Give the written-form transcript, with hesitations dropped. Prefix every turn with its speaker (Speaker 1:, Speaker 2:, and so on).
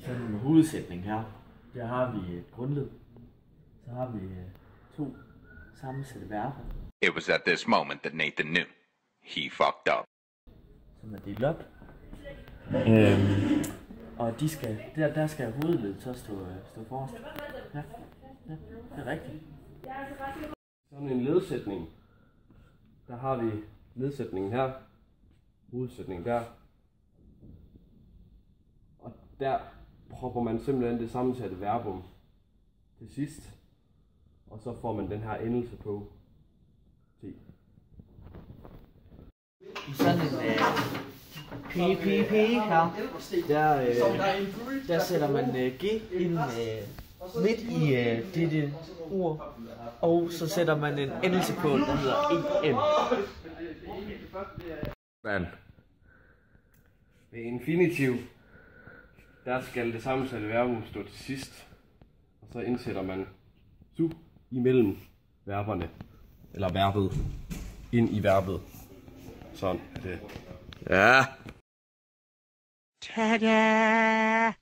Speaker 1: I sådan en hovedsætning her, der har vi et grundled. Så har vi to sammensatte verber.
Speaker 2: It was at this moment that Nathan knew. He fucked up.
Speaker 1: Som er delt op. Og de skal, der skal hovedledet så stå forrest. Ja, det er rigtigt.
Speaker 3: Sådan en ledsætning. Der har vi ledsætningen her. Hovedsætningen der. Og der propper man simpelthen det sammensatte verbum til sidst. Og så får man den her endelse på. Se.
Speaker 1: I sådan en PPP her, der sætter man G ind midt i dette ord, og så sætter man en endelse på, der hedder EM.
Speaker 3: Man. Ved infinitiv, der skal det sammensatte verbum stå til sidst. Og så indsætter man su imellem verberne, eller verbet, ind i verbet. Sådan er det.
Speaker 2: Ja. Tada!